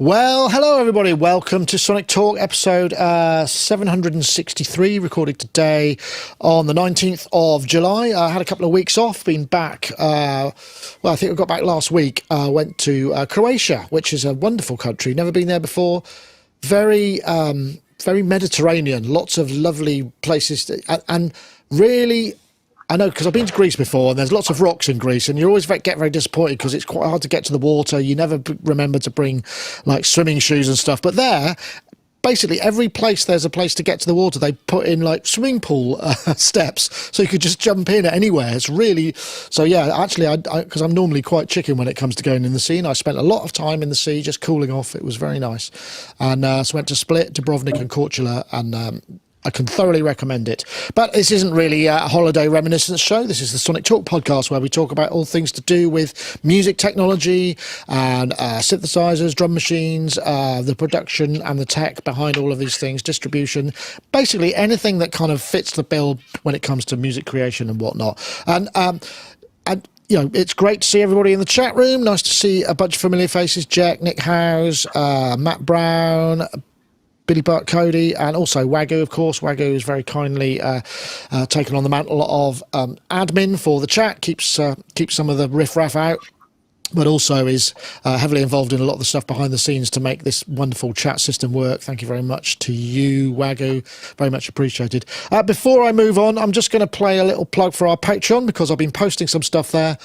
Well, hello everybody. Welcome to Sonictalk episode 763, recorded today on the 19th of July. I had a couple of weeks off, been back, I think I got back last week. Went to Croatia, which is a wonderful country. Never been there before. Very Mediterranean, lots of lovely places and really... I know, because I've been to Greece before, and there's lots of rocks in Greece, and you always get very disappointed because it's quite hard to get to the water. You never remember to bring, like, swimming shoes and stuff. But there, basically, every place there's a place to get to the water, they put in, like, swimming pool steps, so you could just jump in anywhere. It's really... So, yeah, actually, because I'm normally quite chicken when it comes to going in the sea, and I spent a lot of time in the sea just cooling off. It was very nice. And so went to Split, Dubrovnik and Korčula, and... I can thoroughly recommend it. But this isn't really a holiday reminiscence show. This is the Sonictalk podcast, where we talk about all things to do with music technology and synthesizers, drum machines, the production and the tech behind all of these things, distribution, basically anything that kind of fits the bill when it comes to music creation and whatnot. And you know, it's great to see everybody in the chat room. Nice to see a bunch of familiar faces: Jack, Nick Howes, Matt Brown, Billy Butt, Cody, and also Wagyu, of course. Wagyu is very kindly taken on the mantle of admin for the chat, keeps some of the riff-raff out, but also is heavily involved in a lot of the stuff behind the scenes to make this wonderful chat system work. Thank you very much to you, Wagyu. Very much appreciated. Before I move on, I'm just going to play a little plug for our Patreon, because I've been posting some stuff there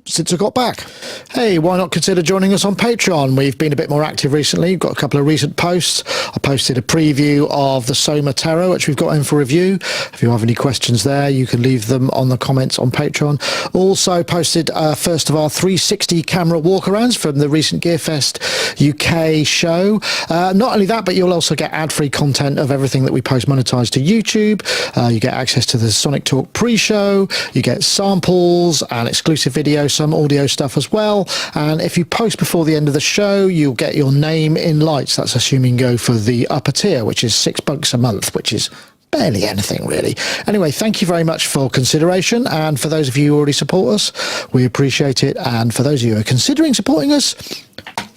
since I got back. Hey, why not consider joining us on Patreon? We've been a bit more active recently. We've got a couple of recent posts. I posted a preview of the Soma Terror, which we've got in for review. If you have any questions there, you can leave them on the comments on Patreon. Also posted first of our 360 camera walkarounds from the recent Gearfest UK show. Not only that, but you'll also get ad-free content of everything that we post monetized to YouTube. You get access to the Sonictalk pre-show. You get samples and exclusive video, some audio stuff as well. And if you post before the end of the show, you'll get your name in lights. That's assuming you go for the upper tier, which is $6 a month, which is barely anything, really. Anyway, thank you very much for consideration. And for those of you who already support us, we appreciate it. And for those of you who are considering supporting us,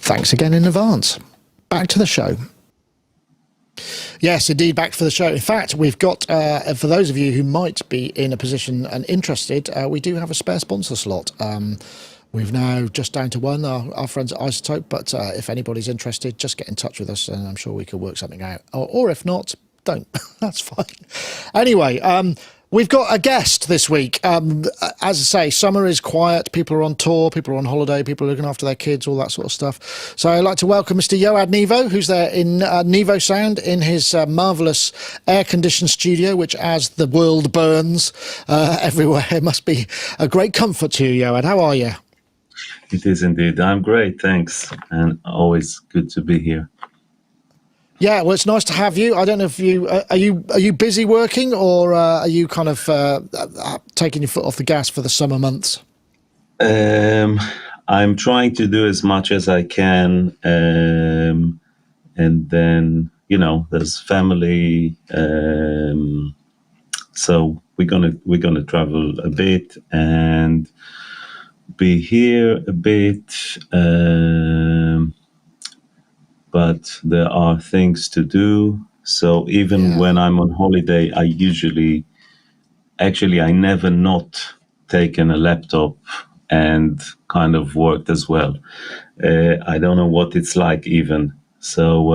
thanks again in advance. Back to the show. Yes, indeed, back for the show. In fact, we've got, for those of you who might be in a position and interested, we do have a spare sponsor slot. We've now just down to one, our friends at iZotope, but if anybody's interested, just get in touch with us and I'm sure we could work something out. Or if not, don't. That's fine. Anyway, we've got a guest this week. As I say, summer is quiet. People are on tour. People are on holiday. People are looking after their kids, all that sort of stuff. So I'd like to welcome Mr. Yoad Nevo, who's there in Nevo Sound in his marvellous air-conditioned studio, which, as the world burns everywhere, must be a great comfort to you, Yoad. How are you? It is indeed. I'm great, thanks. And always good to be here. Yeah, well, it's nice to have you. I don't know if you are you busy working, or are you kind of taking your foot off the gas for the summer months? I'm trying to do as much as I can, and then there's family. So we're gonna travel a bit and be here a bit. But there are things to do. So even when I'm on holiday, I never not taken a laptop and kind of worked as well. I don't know what it's like even. So,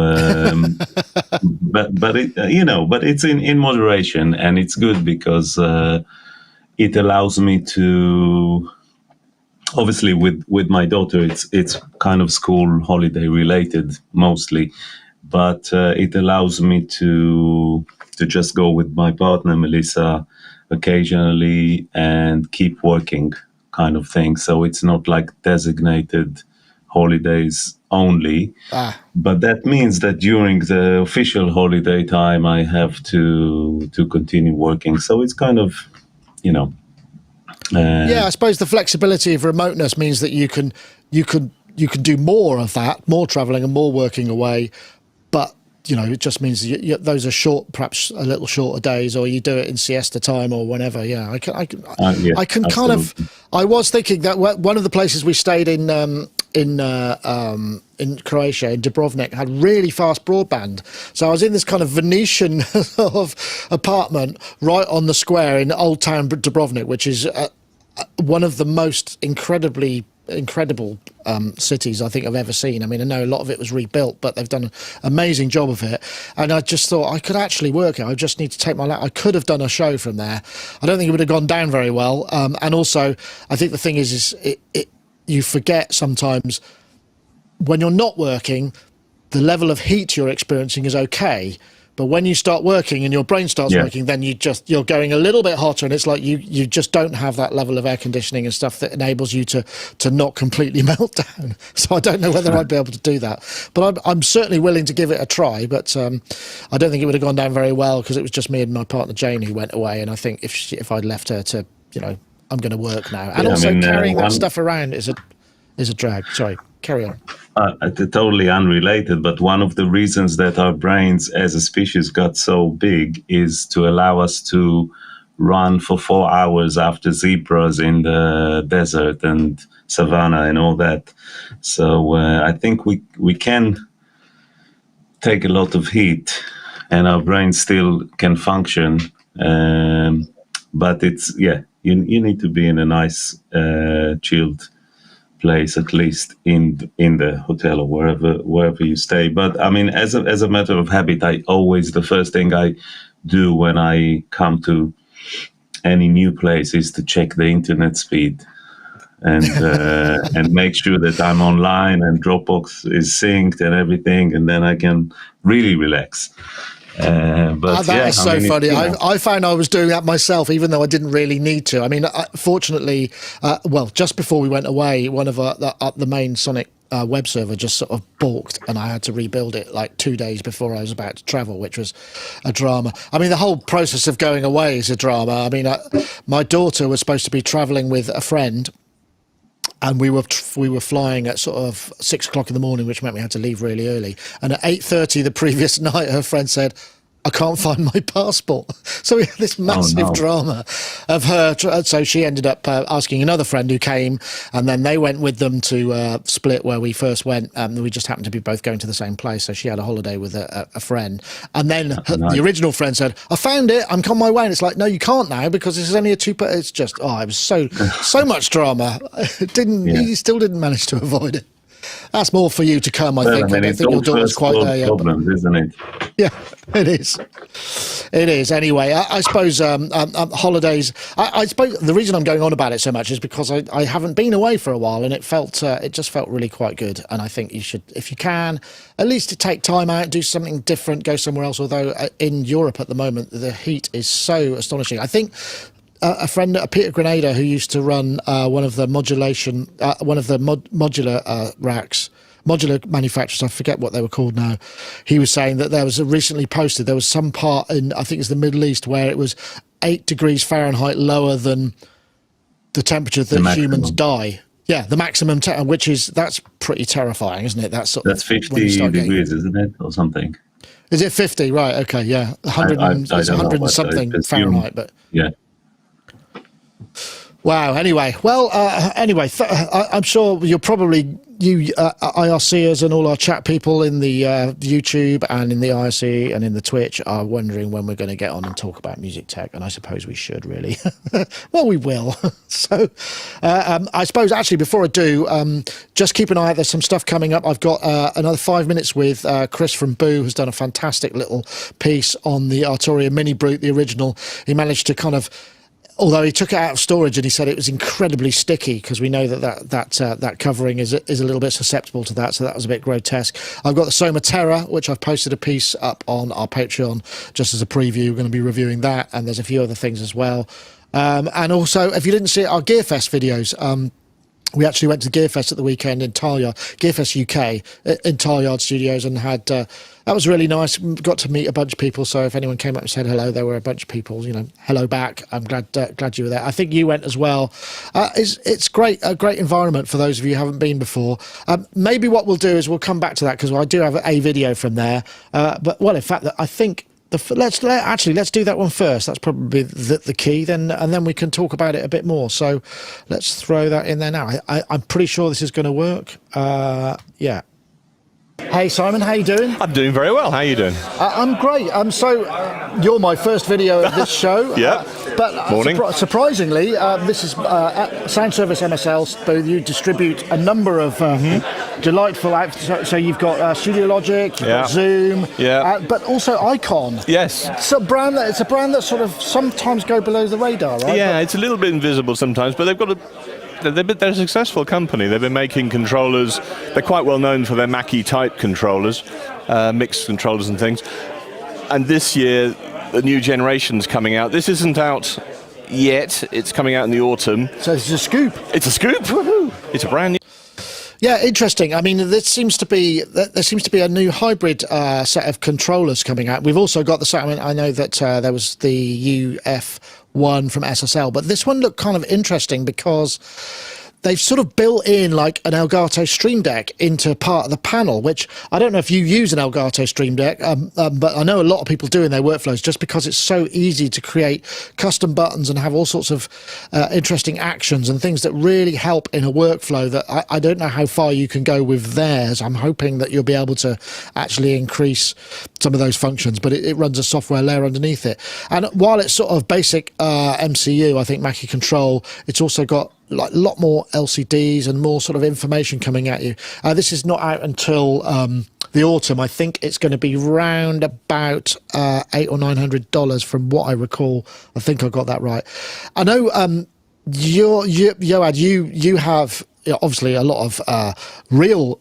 but it's in moderation, and it's good because it allows me to. Obviously, with my daughter, it's kind of school holiday related mostly, but it allows me to just go with my partner Melissa occasionally and keep working, kind of thing. So it's not like designated holidays only, but that means that during the official holiday time, I have to continue working. So it's kind of, yeah, I suppose the flexibility of remoteness means that you can do more of that, more traveling and more working away. But it just means those are short, perhaps a little shorter days, or you do it in siesta time or whenever. Yeah, I can yes, kind of. I was thinking that one of the places we stayed in in Croatia, in Dubrovnik, had really fast broadband. So I was in this kind of Venetian sort of apartment right on the square in Old Town Dubrovnik, which is one of the most incredible cities I think I've ever seen. I mean, I know a lot of it was rebuilt, but they've done an amazing job of it. And I just thought I could actually work it. I just need to take my I could have done a show from there. I don't think it would have gone down very well. And also, I think the thing is you forget sometimes when you're not working, the level of heat you're experiencing is okay. But when you start working and your brain starts working, then you're going a little bit hotter, and it's like you just don't have that level of air conditioning and stuff that enables you to not completely melt down. So I don't know whether I'd be able to do that. But I'm certainly willing to give it a try. But I don't think it would have gone down very well because it was just me and my partner Jane who went away. And I think if I'd left her to, I'm going to work now. And also carrying that stuff around is a drag. Sorry, carry on. Totally unrelated, but one of the reasons that our brains as a species got so big is to allow us to run for 4 hours after zebras in the desert and savannah and all that. So I think we can take a lot of heat and our brain still can function. But it's, you need to be in a nice, chilled place, at least in the hotel or wherever you stay. But I mean, as a matter of habit, the first thing I do when I come to any new place is to check the internet speed and and make sure that I'm online and Dropbox is synced and everything, and then I can really relax. But that is so funny. I found I was doing that myself, even though I didn't really need to. I mean, fortunately, just before we went away, one of the main Sonic web server just sort of balked, and I had to rebuild it like 2 days before I was about to travel, which was a drama. I mean, the whole process of going away is a drama. I mean, my daughter was supposed to be traveling with a friend, and we were flying at sort of 6 o'clock in the morning, which meant we had to leave really early. And at 8:30 the previous night, her friend said, I can't find my passport. So we had this massive drama of her. So she ended up asking another friend who came, and then they went with them to Split, where we first went. We just happened to be both going to the same place. So she had a holiday with a friend. And then the original friend said, I found it, I'm on my way. And it's like, no, you can't now, because this is only a it's just, it was so much drama. He still didn't manage to avoid it. That's more for you to come, I think. I don't think your daughter's quite there yet. Problems, isn't it? Yeah, it is. It is. Anyway, I suppose holidays. I suppose the reason I'm going on about it so much is because I haven't been away for a while, and it just felt really quite good. And I think you should, if you can, at least take time out, do something different, go somewhere else. Although in Europe at the moment, the heat is so astonishing. I think. A friend, Peter Grenada, who used to run one of the modular racks, modular manufacturers, I forget what they were called now. He was saying that there was some part in, I think it's the Middle East, where it was 8 degrees Fahrenheit lower than the temperature that humans die. Yeah, the maximum, that's pretty terrifying, isn't it? That's 50 degrees, isn't it, or something? Is it 50? Right. Okay. Yeah, 100 and something Fahrenheit, but yeah. Wow. Anyway, I'm sure you're probably IRCers and all our chat people in the YouTube and in the IRC and in the Twitch are wondering when we're going to get on and talk about music tech, and I suppose we should really. Well, we will. So I suppose actually before I do, just keep an eye out. There's some stuff coming up. I've got another 5 minutes with Chris from Boo, who's done a fantastic little piece on the Arturia Mini Brute, the original. He managed to kind of, although he took it out of storage and he said it was incredibly sticky, because we know that covering is a little bit susceptible to that, so that was a bit grotesque. I've got the Soma Terra, which I've posted a piece up on our Patreon just as a preview. We're going to be reviewing that, and there's a few other things as well. And also, if you didn't see it, our Gearfest videos. We actually went to Gearfest at the weekend in Talyard, Gearfest UK in Talyard Studios, and had that was really nice. Got to meet a bunch of people. So if anyone came up and said hello, there were a bunch of people. Hello back. I'm glad you were there. I think you went as well. It's great, a great environment for those of you who haven't been before. Maybe what we'll do is we'll come back to that, because I do have a video from there. In fact, I think let's do that one first. That's probably the key. Then and then we can talk about it a bit more. So let's throw that in there now. I'm pretty sure this is going to work. Yeah. Hey Simon, how you doing? I'm doing very well. How are you doing? I'm great. So you're my first video of this show. Yeah. But Morning. Surprisingly, this is Sound Service MSL. So you distribute a number of delightful apps. So you've got Studio Logic, you've got Zoom, but also iCon. Yes. It's a brand that sort of sometimes go below the radar, right? Yeah, it's a little bit invisible sometimes, but they're a successful company. They've been making controllers. They're quite well known for their Mackie type controllers, mixed controllers and things. And this year, the new generation's coming out. This isn't out yet. It's coming out in the autumn. So it's a scoop. It's a scoop. Woohoo! It's a brand new. Yeah, interesting. I mean, there seems to be a new hybrid set of controllers coming out. We've also got I know that there was the UF1 from SSL, but this one looked kind of interesting because they've sort of built in like an Elgato Stream Deck into part of the panel, which I don't know if you use an Elgato Stream Deck, but I know a lot of people do in their workflows just because it's so easy to create custom buttons and have all sorts of interesting actions and things that really help in a workflow that I don't know how far you can go with theirs. I'm hoping that you'll be able to actually increase some of those functions, but it runs a software layer underneath it. And while it's sort of basic MCU, I think Mackie Control, it's also got like a lot more LCDs and more sort of information coming at you. This is not out until the autumn. I think it's going to be round about $800 or $900 from what I recall. I think I got that right. I know Yoad, you have obviously a lot of real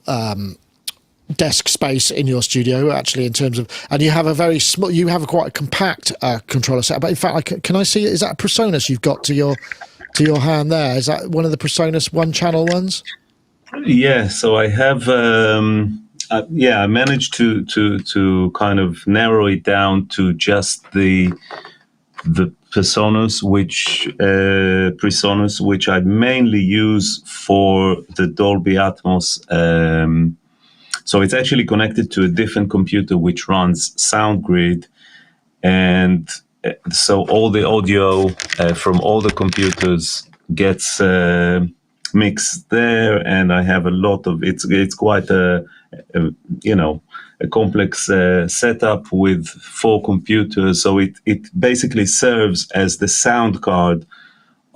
desk space in your studio, actually, in terms of, and you have a very small, you have quite a compact controller set. But in fact, can I see, is that a PreSonus you've got to your hand there? Is that one of the PreSonus one-channel ones? Yeah, so I have, I managed to kind of narrow it down to just the PreSonus, which I mainly use for the Dolby Atmos. So it's actually connected to a different computer which runs SoundGrid, and so all the audio from all the computers gets mixed there, and I have a lot of it's quite a complex setup with 4 computers. So it basically serves as the sound card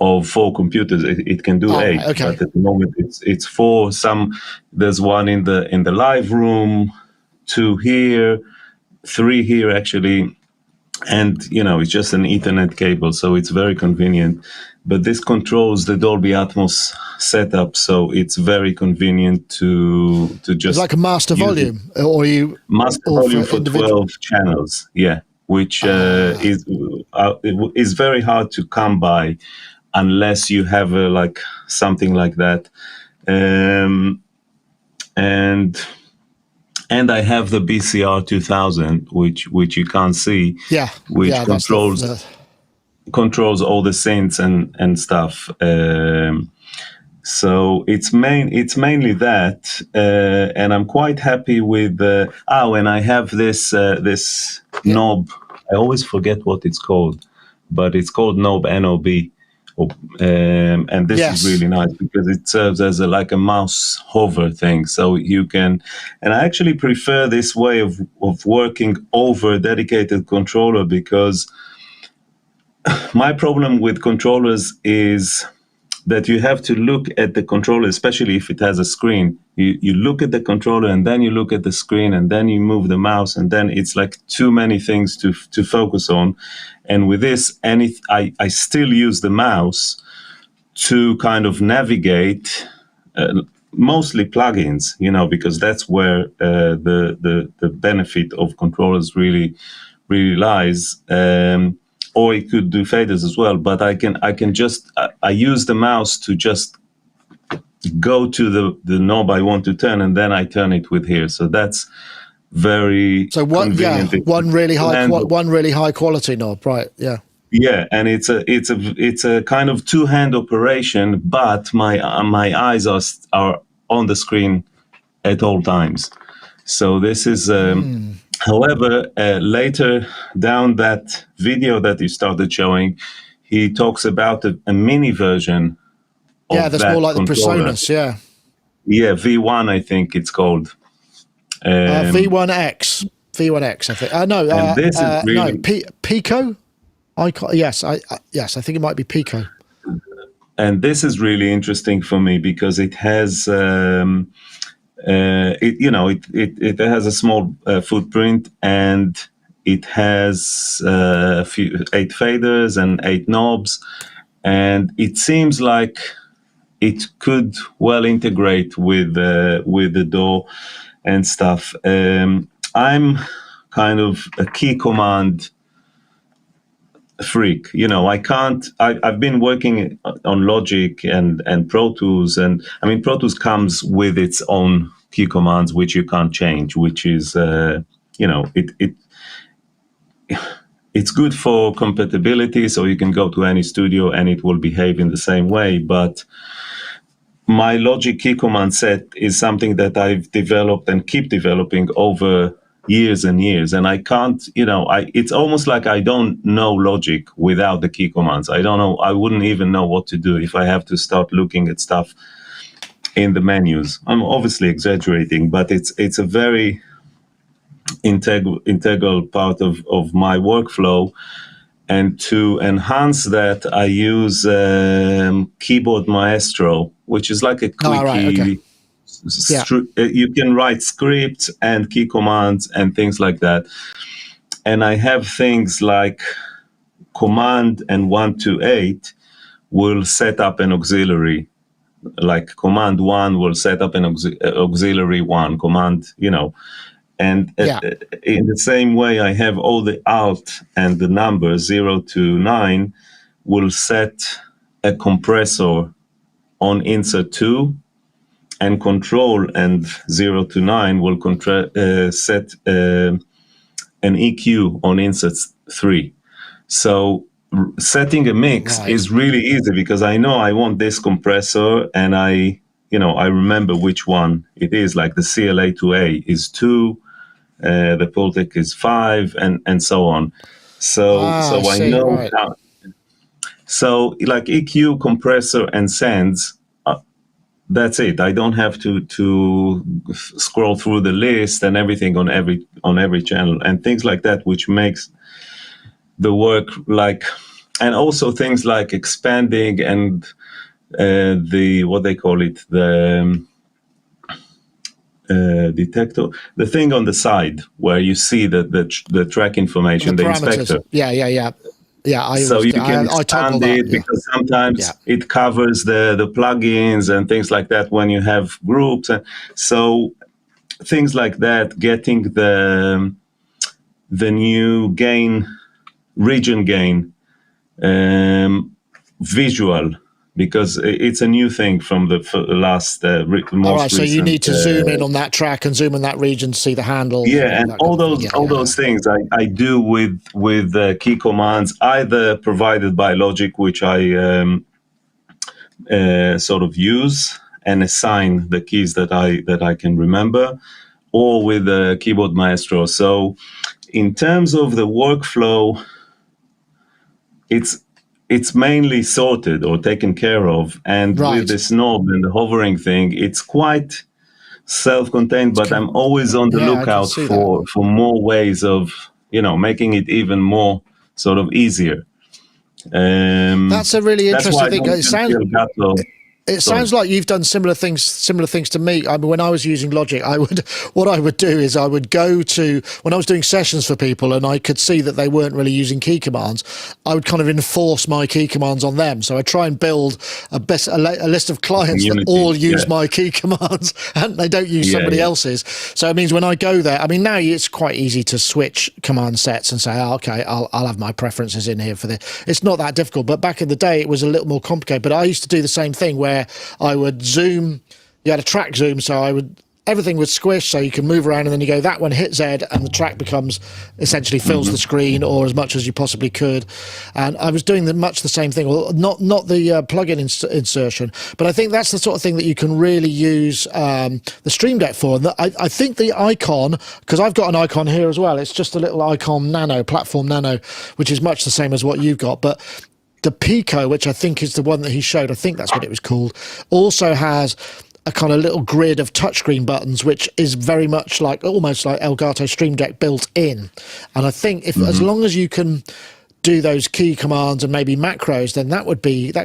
of 4 computers. It can do 8, okay. But at the moment it's 4. There's one in the live room, 2 here, 3 here actually. And, it's just an Ethernet cable, so it's very convenient. But this controls the Dolby Atmos setup, so it's very convenient to just... It's like a master volume, or you... Master volume for 12 channels, yeah, which is very hard to come by unless you have something like that. And I have the BCR 2000, which you can't see, which controls all the synths and stuff. So it's mainly that, and I'm quite happy with. And I have this knob. I always forget what it's called, but it's called knob NOB. And this is really nice because it serves as a mouse hover thing, so you can, and I actually prefer this way of working over a dedicated controller, because my problem with controllers is that you have to look at the controller, especially if it has a screen. You look at the controller, and then you look at the screen, and then you move the mouse, and then it's like too many things to focus on. And with this, I still use the mouse to kind of navigate, mostly plugins, because that's where the benefit of controllers really lies. Or it could do faders as well, but I can just I use the mouse to just go to the knob I want to turn, and then I turn it with here. So that's very convenient. One really high quality knob, right? Yeah, and it's a kind of 2-hand operation, but my eyes are on the screen at all times. So this is However, later down that video that he started showing, he talks about a mini version Yeah, of that's that more like the controller. PreSonus, yeah. Yeah, V1, I think it's called. V1X. V1X, I think. No, And this is really, no, Pico? iCon, yes, I think it might be Pico. and this is really interesting for me because it has, it has a small footprint, and it has 8 faders and 8 knobs, and it seems like it could well integrate with the DAW and stuff. I'm kind of a key command freak. I've been working on Logic and Pro Tools, and I mean Pro Tools comes with its own key commands which you can't change, which is it's good for compatibility, so you can go to any studio and it will behave in the same way. But my Logic key command set is something that I've developed and keep developing over years and years, and I can't, it's almost like I don't know Logic without the key commands. I don't know, I wouldn't even know what to do if I have to start looking at stuff in the menus. I'm obviously exaggerating, but it's a very integral part of my workflow. And to enhance that, I use Keyboard Maestro, which is like a quickie. You can write scripts and key commands and things like that. And I have things like Command and 1 to 8 will set up an auxiliary. Like Command 1 will set up an auxiliary 1 command, And in the same way, I have all the Alt and the numbers 0 to 9 will set a compressor on insert 2, and Control and 0 to 9 will set an EQ on insert 3. So setting a mix is really easy because I know I want this compressor, and I remember which one it is. Like the CLA to A is 2. The Pultec is 5, and so on. So I know how. So like EQ, compressor, and sends. That's it. I don't have to scroll through the list and everything on every channel and things like that, which makes the work and also things like expanding and what they call it, the detector, the thing on the side where you see the track information, the inspector. Yeah. So you can expand it because sometimes it covers the plugins and things like that when you have groups. And so things like that, getting the new gain, region gain, visual, because it's a new thing from the last most recent. So you need to zoom in on that track and zoom in that region to see the handle. Yeah, and all those things I do with key commands, either provided by Logic, which I sort of use and assign the keys that I can remember, or with Keyboard Maestro. So in terms of the workflow, it's mainly sorted or taken care of, and with this knob and the hovering thing, it's quite self-contained, but I'm always on the lookout for more ways of making it even more sort of easier. That's a really interesting thing. It sounds like you've done similar things to me. I mean, when I was using Logic, what I would do is I would go to, when I was doing sessions for people and I could see that they weren't really using key commands, I would kind of enforce my key commands on them. So I try and build a list of clients that all use my key commands and they don't use somebody else's. So it means when I go there, I mean, now it's quite easy to switch command sets and say, okay, I'll have my preferences in here for this. It's not that difficult, but back in the day, it was a little more complicated. But I used to do the same thing where I would zoom. You had a track zoom, so I would everything was squished, so you can move around, and then you go, that one hit Z, and the track becomes essentially fills the screen, or as much as you possibly could. And I was doing much the same thing, well, not the plugin insertion, but I think that's the sort of thing that you can really use the Stream Deck for. And I think the iCon, because I've got an iCon here as well, it's just a little iCon Nano, Platform Nano, which is much the same as what you've got, but the Pico, which I think is the one that he showed, I think that's what it was called, also has a kind of little grid of touchscreen buttons, which is very much like, almost like Elgato Stream Deck built in. And I think if as long as you can do those key commands and maybe macros, then that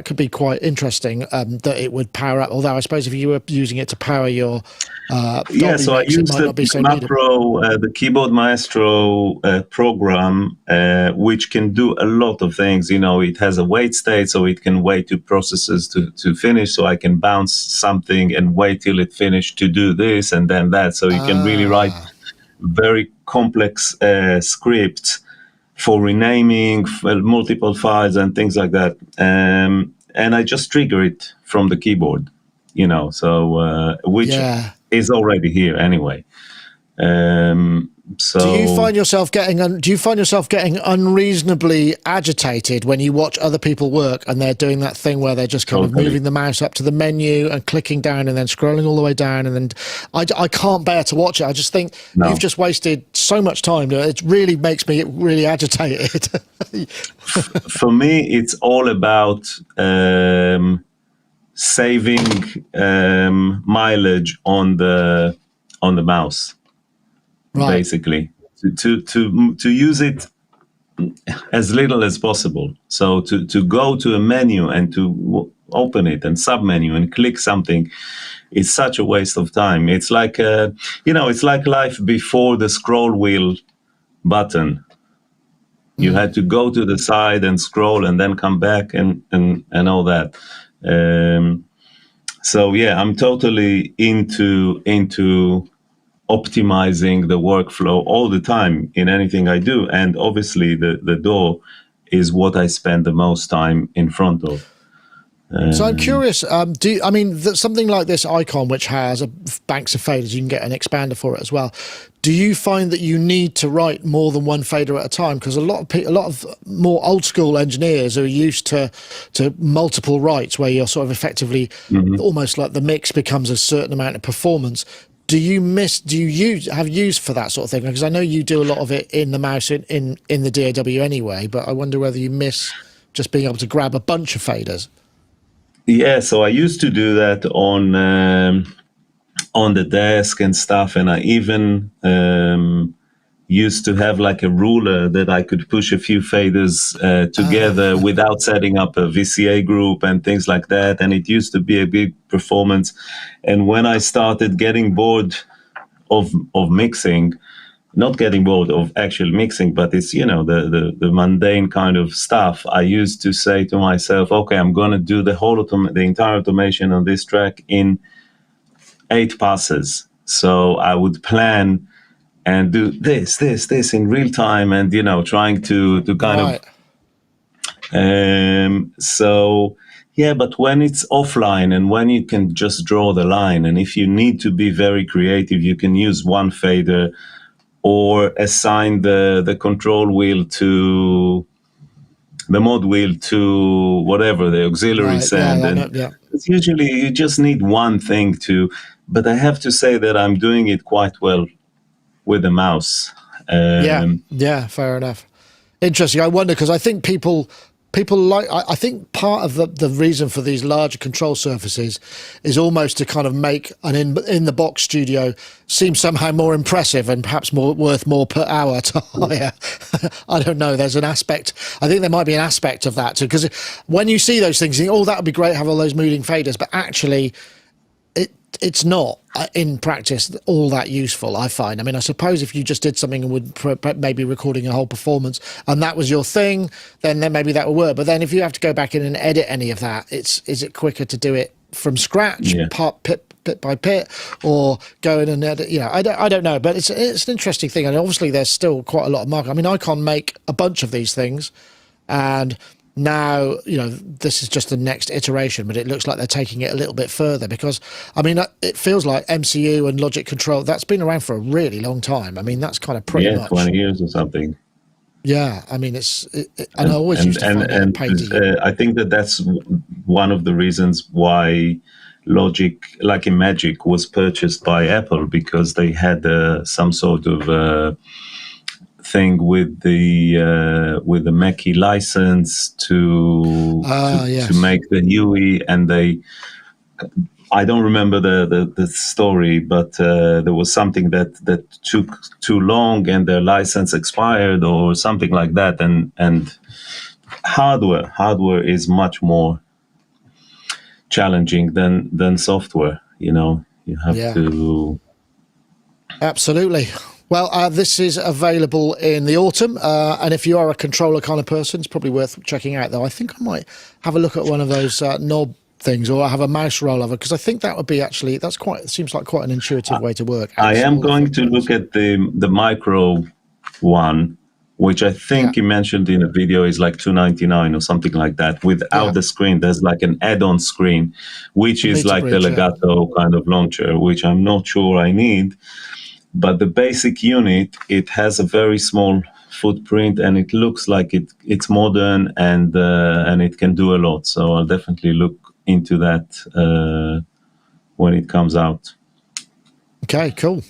could be quite interesting, that it would power up. Although I suppose if you were using it to power your so I used the Keyboard Maestro program, which can do a lot of things. It has a wait state, so it can wait to processes to finish, so I can bounce something and wait till it finished to do this and then that. So you can really write very complex scripts for renaming multiple files and things like that. And I just trigger it from the keyboard, which is already here anyway. So do you find yourself getting unreasonably agitated when you watch other people work and they're doing that thing where they're just kind of moving the mouse up to the menu and clicking down and then scrolling all the way down, and then I can't bear to watch it. I just think you've just wasted so much time. It really makes me really agitated. For me, it's all about saving mileage on the mouse. Right. Basically, to use it as little as possible. So to go to a menu and to open it and submenu and click something is such a waste of time. It's like it's like life before the scroll wheel button. You had to go to the side and scroll and then come back and all that. So yeah, I'm totally into optimizing the workflow all the time in anything I do. And obviously the DAW is what I spend the most time in front of. So I'm curious, something like this iCon, which has banks of faders, you can get an expander for it as well. Do you find that you need to write more than one fader at a time? Because a lot of more old school engineers are used to multiple writes, where you're sort of effectively almost like the mix becomes a certain amount of performance. Have used for that sort of thing? Because I know you do a lot of it in the mouse in the DAW anyway, but I wonder whether you miss just being able to grab a bunch of faders. Yeah, so I used to do that on the desk and stuff, and I even used to have like a ruler that I could push a few faders together without setting up a VCA group and things like that. And it used to be a big performance. And when I started getting bored of mixing, not getting bored of actual mixing, but it's, the mundane kind of stuff, I used to say to myself, okay, I'm going to do the entire automation on this track in 8 passes. So I would plan and do this in real time, and trying to kind of so yeah. But when it's offline and when you can just draw the line, and if you need to be very creative, you can use one fader or assign the control wheel to the mod wheel to whatever the auxiliary send. It's usually you just need one thing but I have to say that I'm doing it quite well with the mouse. Yeah, fair enough. Interesting. I wonder, because I think people like, I think part of the reason for these larger control surfaces is almost to kind of make an in the box studio seem somehow more impressive and perhaps worth more per hour to hire. I don't know. There's an aspect. I think there might be an aspect of that too, because when you see those things, you think, oh, that would be great, have all those moving faders, but actually it's not in practice all that useful, I find. I mean, I suppose if you just did something and would maybe recording a whole performance and that was your thing, then maybe that would work. But then if you have to go back in and edit any of that, is it quicker to do it from scratch, bit by bit, or go in and edit? I don't know, but it's an interesting thing, and obviously there's still quite a lot of market. I mean, iCon make a bunch of these things, and now, this is just the next iteration, but it looks like they're taking it a little bit further because, I mean, it feels like MCU and logic control, that's been around for a really long time. I mean, that's kind of pretty much 20 years or something. Yeah, I mean, and I always used to find it a pain to use. I think that's one of the reasons why Logic, like in Magic, was purchased by Apple, because they had some sort of thing with the Mackie license to make the UI, and I don't remember the story, but there was something that took too long and their license expired or something like that, and hardware is much more challenging than software. You have to. Absolutely. Well, this is available in the autumn, and if you are a controller kind of person, it's probably worth checking out, though. I think I might have a look at one of those knob things, or have a mouse rollover, because I think that would be seems like quite an intuitive way to work. I am going to look at the micro one, which I think you mentioned in a video is like $299 or something like that, without the screen. There's like an add-on screen, which is like the Legato kind of launcher, which I'm not sure I need. But the basic unit, it has a very small footprint, and it looks like it's modern, and it can do a lot. So I'll definitely look into that when it comes out. Okay, cool.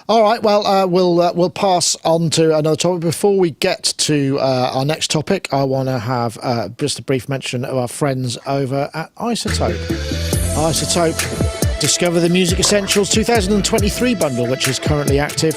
All right, well, we'll pass on to another topic. Before we get to our next topic, I want to have just a brief mention of our friends over at iZotope. iZotope. Discover the Music Essentials 2023 bundle, which is currently active.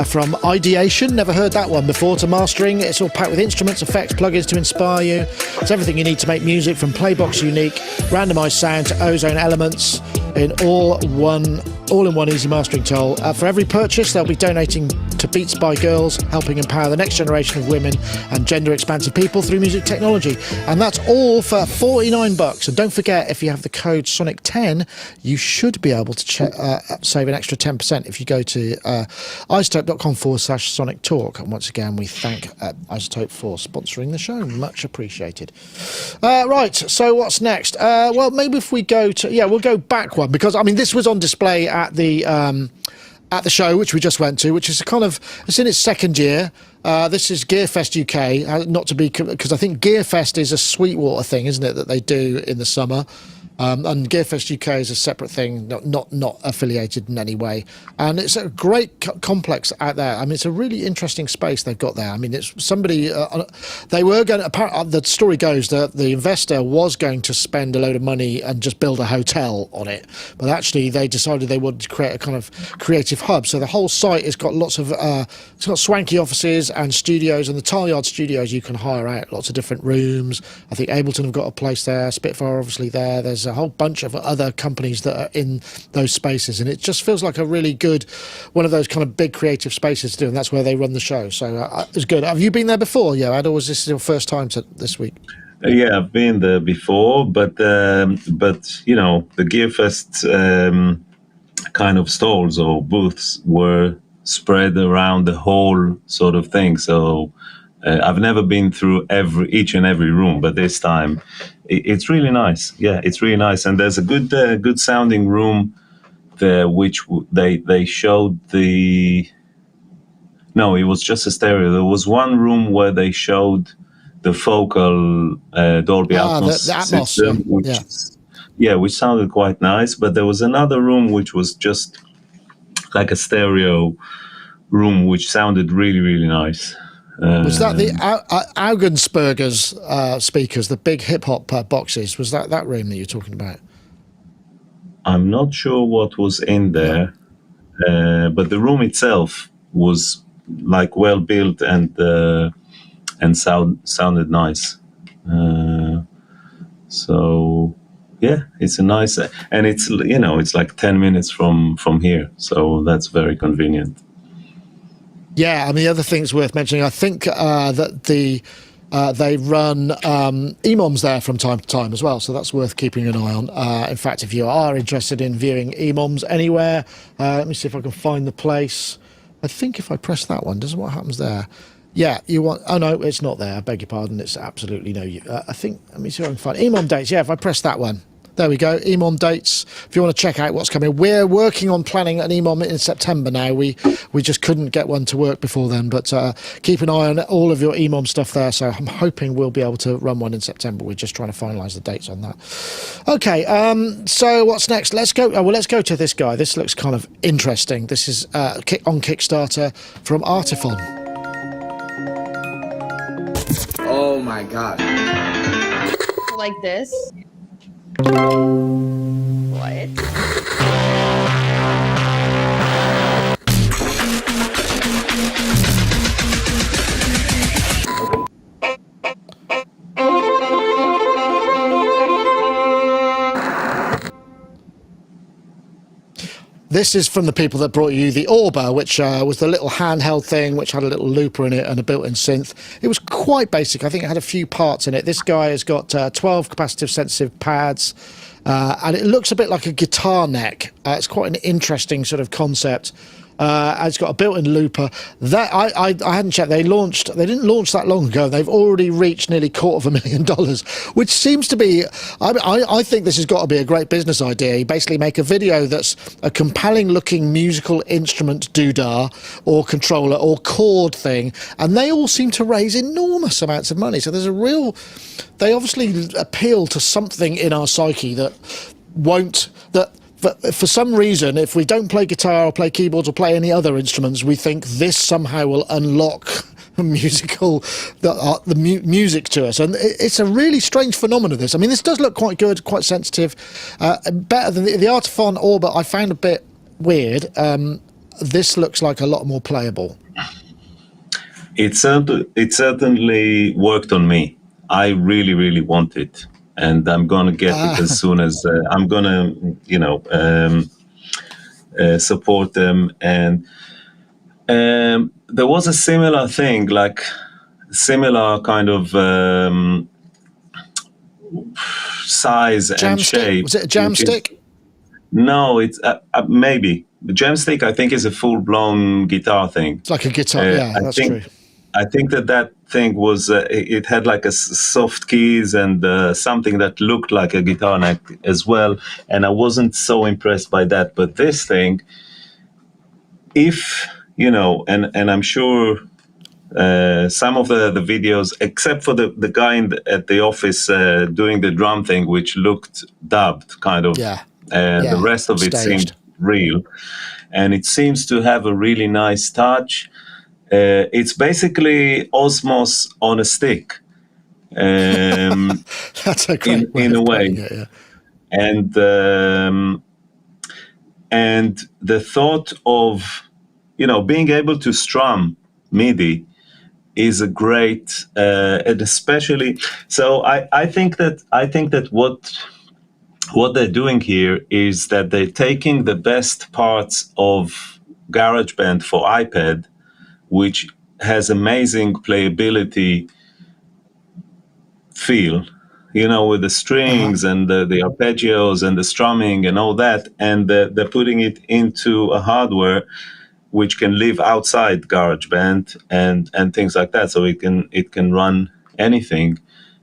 From ideation, never heard that one before, to mastering. It's all packed with instruments, effects, plugins to inspire you. It's everything you need to make music, from Playbox Unique, randomized sound to ozone elements, in all-in-one easy mastering tool. For every purchase, they'll be donating to Beats by Girls, helping empower the next generation of women and gender-expansive people through music technology. And that's all for $49. And don't forget, if you have the code Sonic10, you should be able to save an extra 10% if you go to iZotope.com/Sonictalk. And once again, we thank iZotope for sponsoring the show. Much appreciated. Right, so what's next? Well, maybe if we go to... we'll go back one, because, I mean, this was on display at the show, which we just went to, which is it's in its second year. This is Gearfest UK, not to be, because I think Gearfest is a Sweetwater thing, isn't it, that they do in the summer. And Gearfest UK is a separate thing, not affiliated in any way. And it's a great complex out there. I mean, it's a really interesting space they've got there. I mean, it's somebody, they were going to, the story goes that the investor was going to spend a load of money and just build a hotel on it. But actually, they decided they wanted to create a kind of creative hub. So the whole site has got lots of, it's got swanky offices and studios, and the Tileyard Studios you can hire out lots of different rooms. I think Ableton have got a place there, Spitfire obviously there. There's a whole bunch of other companies that are in those spaces, and it just feels like a really good one of those kind of big creative spaces to do, and that's where they run the show. So it's good. Have you been there before, Yoad, or was this your first time this week? Yeah, I've been there before, but the Gearfest kind of stalls or booths were spread around the whole sort of thing. So I've never been through each and every room, but this time it's really nice. Yeah, it's really nice, and there's a good sounding room there, which they showed the. No, it was just a stereo. There was one room where they showed the focal Dolby Atmos, the Atmos system, which sounded quite nice. But there was another room which was just like a stereo room, which sounded really, really nice. Was that the Augensperger's speakers, the big hip-hop boxes? Was that room that you're talking about? I'm not sure what was in there, but the room itself was like well built and sounded nice. So yeah, it's a nice, and it's like 10 minutes from here, so that's very convenient. Yeah, I mean, the other thing's worth mentioning, I think that they run EMOMs there from time to time as well, so that's worth keeping an eye on. In fact, if you are interested in viewing EMOMs anywhere, let me see if I can find the place. I think if I press that one, what happens there? Yeah, you want... Oh, no, it's not there. I beg your pardon. It's absolutely no... I think... Let me see if I can find... EMOM Dates. Yeah, if I press that one. There we go. EMOM Dates. If you want to check out what's coming. We're working on planning an EMOM in September now. We just couldn't get one to work before then. But keep an eye on all of your EMOM stuff there. So I'm hoping we'll be able to run one in September. We're just trying to finalise the dates on that. Okay, so what's next? Let's go... well, let's go to this guy. This looks kind of interesting. This is on Kickstarter from Artiphon. Oh my god. Like this. What? This is from the people that brought you the Orba, which was the little handheld thing, which had a little looper in it and a built-in synth. It was quite basic. I think it had a few parts in it. This guy has got 12 capacitive sensitive pads, and it looks a bit like a guitar neck. It's quite an interesting sort of concept. It's got a built-in looper. That I hadn't checked. They didn't launch that long ago. They've already reached nearly $250,000, which seems to be. I think this has got to be a great business idea. You basically make a video that's a compelling-looking musical instrument doodah or controller or chord thing, and they all seem to raise enormous amounts of money. So there's a real. They obviously appeal to something in our psyche that won't that. But for some reason, if we don't play guitar or play keyboards or play any other instruments, we think this somehow will unlock music to us. And it's a really strange phenomenon, this. I mean, this does look quite good, quite sensitive. Better than the Artiphon Orba I found a bit weird. This looks like a lot more playable. It certainly worked on me. I really, really want it. And I'm going to get it as soon as I'm going to, support them. And there was a similar thing, like similar kind of size and shape. Was it a jam stick? No, it's maybe. The jam stick, I think, is a full-blown guitar thing. It's like a guitar, yeah, that's true. I think that thing was, it had like a soft keys and something that looked like a guitar neck as well. And I wasn't so impressed by that. But this thing, if, and I'm sure some of the videos, except for the guy at the office doing the drum thing, which looked dubbed kind of, the rest of it seemed real. And it seems to have a really nice touch. It's basically Osmos on a stick. That's a great in a way. It, yeah. And the thought of being able to strum MIDI is a great, and especially. So I think that what they're doing here is that they're taking the best parts of GarageBand for iPad, which has amazing playability feel, with the strings and the arpeggios and the strumming and all that, and they're putting it into a hardware which can live outside GarageBand and things like that. So it can run anything,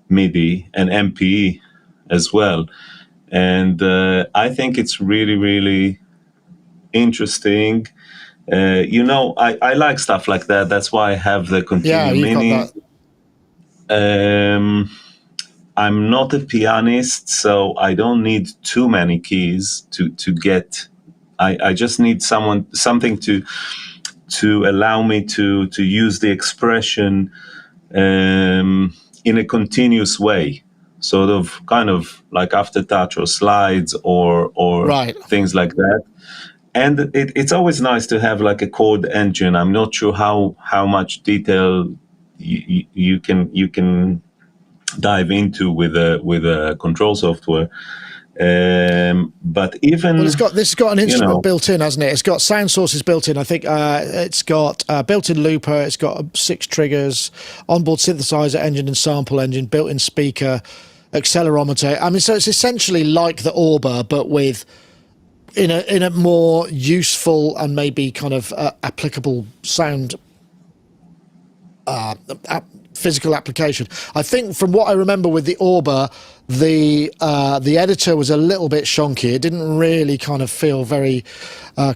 MIDI and MPE as well. And I think it's really, really interesting. I like stuff like that. That's why I have the Continuum Mini. Got that. I'm not a pianist, so I don't need too many keys to get. I just need something to allow me to use the expression in a continuous way, sort of kind of like aftertouch or slides or things like that. And it's always nice to have like a chord engine. I'm not sure how much detail you can dive into with a control software. But even this has got an instrument built in, hasn't it? It's got sound sources built in. I think it's got a built-in looper. It's got 6 triggers, onboard synthesizer engine and sample engine, built-in speaker, accelerometer. I mean, so it's essentially like the Orba, but with in a more useful and maybe kind of applicable sound physical application. I think from what I remember with the Orba, the editor was a little bit shonky. It didn't really kind of feel very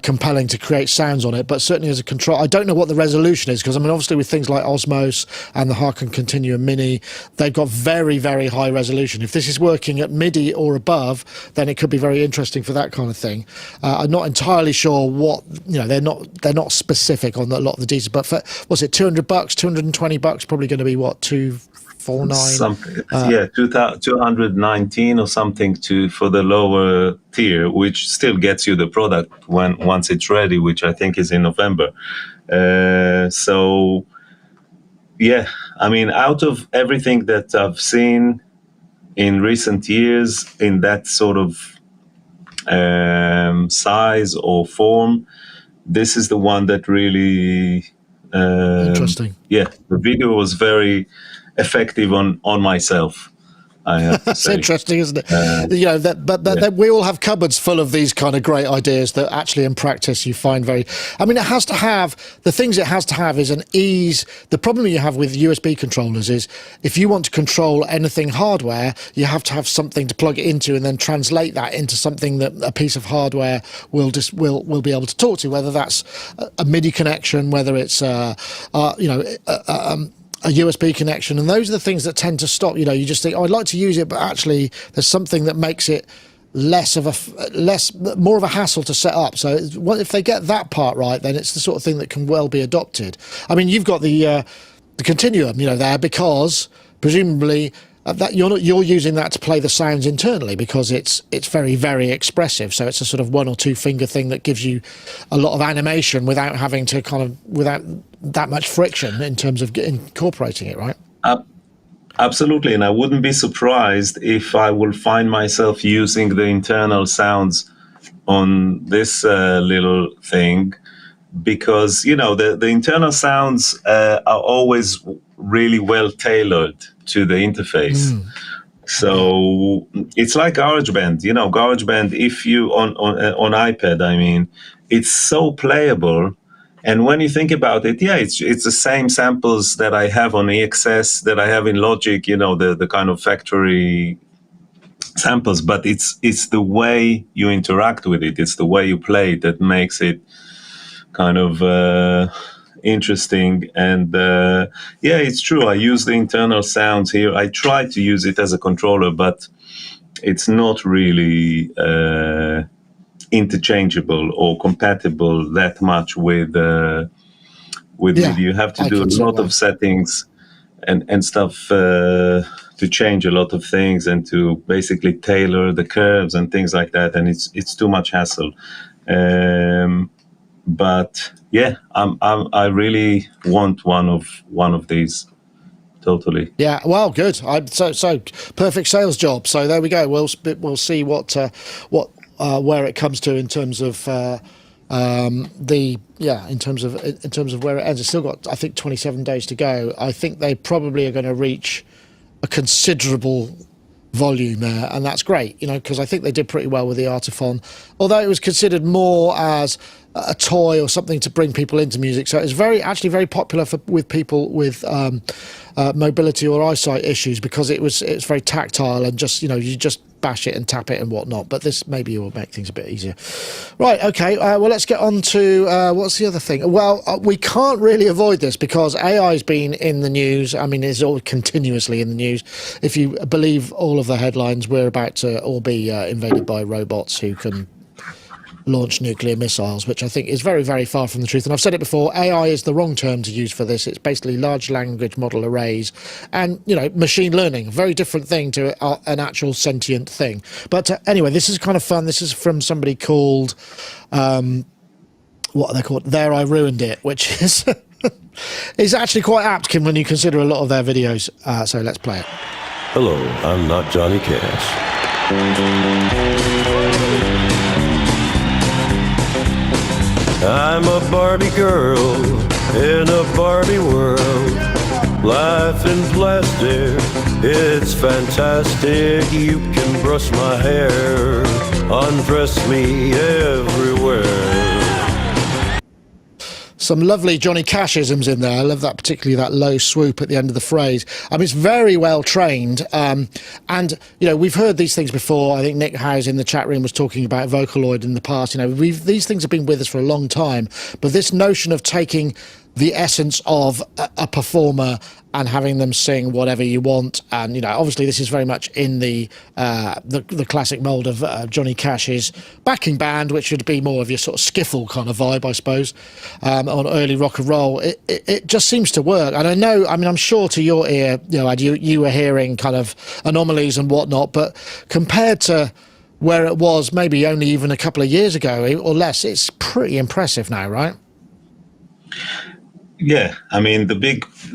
compelling to create sounds on it, but certainly as a control, I don't know what the resolution is, because I mean obviously with things like Osmos and the Harken Continuum Mini, they've got very, very high resolution. If this is working at MIDI or above, then it could be very interesting for that kind of thing. I'm not entirely sure what, they're not specific on a lot of the details, but for, was it $200, $220, probably going to be what, 249? Something, 219 or something for the lower tier, which still gets you the product once it's ready, which I think is in November. So yeah, I mean, out of everything that I've seen in recent years in that sort of size or form, this is the one that really interesting. Yeah, the video was very effective on myself, I have to That's say. interesting, isn't it? That we all have cupboards full of these kind of great ideas that actually in practice you find very, I mean, it has to have, the things it has to have is an ease. The problem you have with USB controllers is if you want to control anything hardware, you have to have something to plug it into and then translate that into something that a piece of hardware will be able to talk to, whether that's a MIDI connection, whether it's a USB connection, and those are the things that tend to stop. You just think, oh, I'd like to use it, but actually there's something that makes it more of a hassle to set up. So if they get that part right, then it's the sort of thing that can well be adopted. I mean, you've got the Continuum, there, because presumably that you're using that to play the sounds internally, because it's very, very expressive. So it's a sort of 1 or 2 finger thing that gives you a lot of animation without having to without that much friction in terms of incorporating it, right? Absolutely, and I wouldn't be surprised if I will find myself using the internal sounds on this little thing, because the internal sounds are always really well tailored to the interface. So it's like GarageBand. GarageBand, if you on iPad, I mean, it's so playable. And when you think about it, yeah, it's the same samples that I have on EXS, that I have in Logic, the kind of factory samples, but it's the way you interact with it, it's the way you play it that makes it kind of interesting. And yeah, it's true, I use the internal sounds here. I try to use it as a controller, but it's not really interchangeable or compatible that much with MIDI. You have to do a lot of settings and stuff to change a lot of things and to basically tailor the curves and things like that, and it's too much hassle. But yeah, I really want one of these. Totally. Yeah. Well, good. So perfect sales job. So there we go. We'll see where it comes to in terms of in terms of where it ends. It's still got, I think, 27 days to go. I think they probably are going to reach a considerable volume there, and that's great, because I think they did pretty well with the Artiphon, although it was considered more as a toy or something to bring people into music. So it's actually very popular with people with mobility or eyesight issues, because it's very tactile and just you just bash it and tap it and whatnot. But this maybe will make things a bit easier. Right, okay, well, let's get on to what's the other thing. Well, we can't really avoid this because AI's been in the news. I mean, it's all continuously in the news. If you believe all of the headlines, we're about to all be invaded by robots who can launch nuclear missiles, which I think is very, very far from the truth. And I've said it before, AI is the wrong term to use for this. It's basically large language model arrays and, machine learning, a very different thing to an actual sentient thing. But anyway, this is kind of fun. This is from somebody called, what are they called? There I Ruined It, which is is actually quite apt when you consider a lot of their videos. So let's play it. Hello, I'm not Johnny Cash. I'm a Barbie girl in a Barbie world. Life in plastic, it's fantastic. You can brush my hair, undress me everywhere. some lovely Johnny Cash-isms in there. I love that, particularly that low swoop at the end of the phrase. I mean, it's very well trained. And, you know, we've heard these things before. I think Nick Howes in the chat room was talking about Vocaloid in the past. You know, these things have been with us for a long time. But this notion of taking the essence of a performer and having them sing whatever you want, and you know, obviously this is very much in the classic mold of Johnny Cash's backing band, which would be more of your sort of skiffle kind of vibe, I suppose, on early rock and roll. It just seems to work, and I know, I mean, I'm sure to your ear, you know, you were hearing kind of anomalies and whatnot, but compared to where it was maybe only even a couple of years ago or less, it's pretty impressive now, right? Yeah, I mean,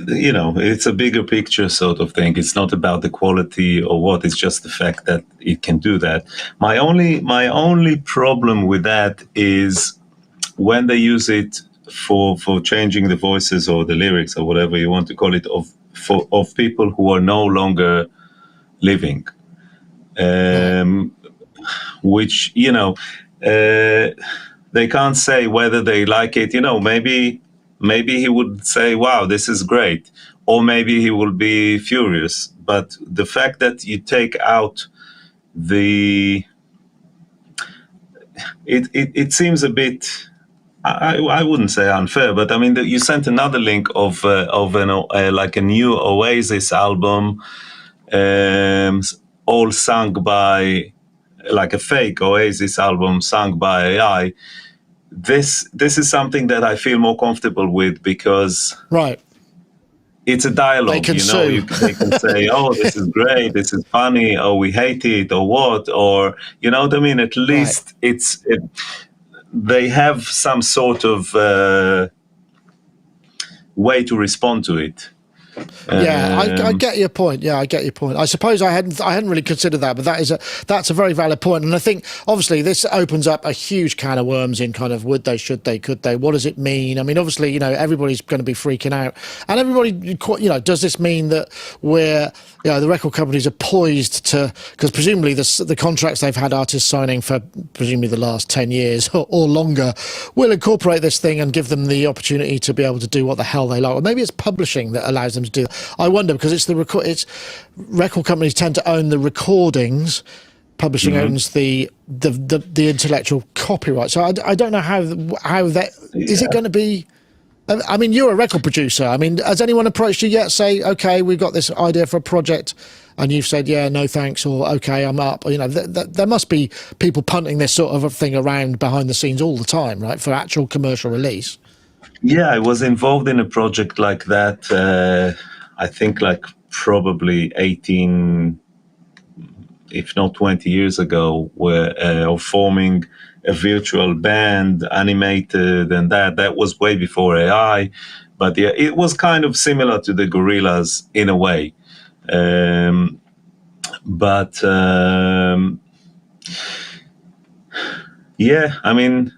you know, it's a bigger picture sort of thing. It's not about the quality or what, it's just the fact that it can do that. My only problem with that is when they use it for changing the voices or the lyrics or whatever you want to call it of people who are no longer living, which, you know, they can't say whether they like it. You know, maybe he would say, wow, this is great. Or maybe he will be furious. But the fact that you take out it seems a bit, I wouldn't say unfair, but I mean, you sent another link of like a new Oasis album, all sung by, like a fake Oasis album sung by AI. This is something that I feel more comfortable with because it's a dialogue. You know, they can say, "Oh, this is great. This is funny. Oh, we hate it," or what, or you know what I mean. At least they have some sort of way to respond to it. Yeah, I get your point. Yeah, I get your point. I suppose I hadn't really considered that, but that's a very valid point. And I think obviously this opens up a huge can of worms in kind of would they, should they, could they? What does it mean? I mean, obviously, you know, everybody's going to be freaking out, and everybody, you know, does this mean that you know, the record companies are poised to, because presumably the contracts they've had artists signing for presumably the last 10 years or longer will incorporate this thing and give them the opportunity to be able to do what the hell they like. Or maybe it's publishing that allows them to do that. I wonder, because it's record companies tend to own the recordings, publishing owns the intellectual copyright. So I don't know how that is. It going to be? I mean, you're a record producer. I mean, has anyone approached you yet? Say, okay, we've got this idea for a project, and you've said, yeah, no thanks, or okay, I'm up. Or, you know, there must be people punting this sort of a thing around behind the scenes all the time, right, for actual commercial release. Yeah, I was involved in a project like that. I think like probably 18, if not 20 years ago, of forming a virtual band, animated, and that was way before AI. But yeah, it was kind of similar to the Gorillaz in a way. Yeah, I mean,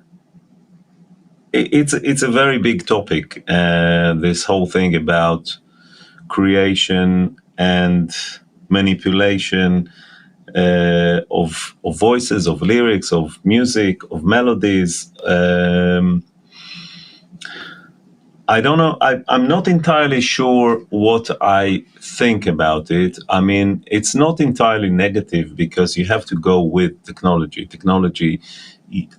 it's a very big topic, this whole thing about creation and manipulation of voices, of lyrics, of music, of melodies. I don't know. I'm not entirely sure what I think about it. I mean, it's not entirely negative because you have to go with technology. Technology,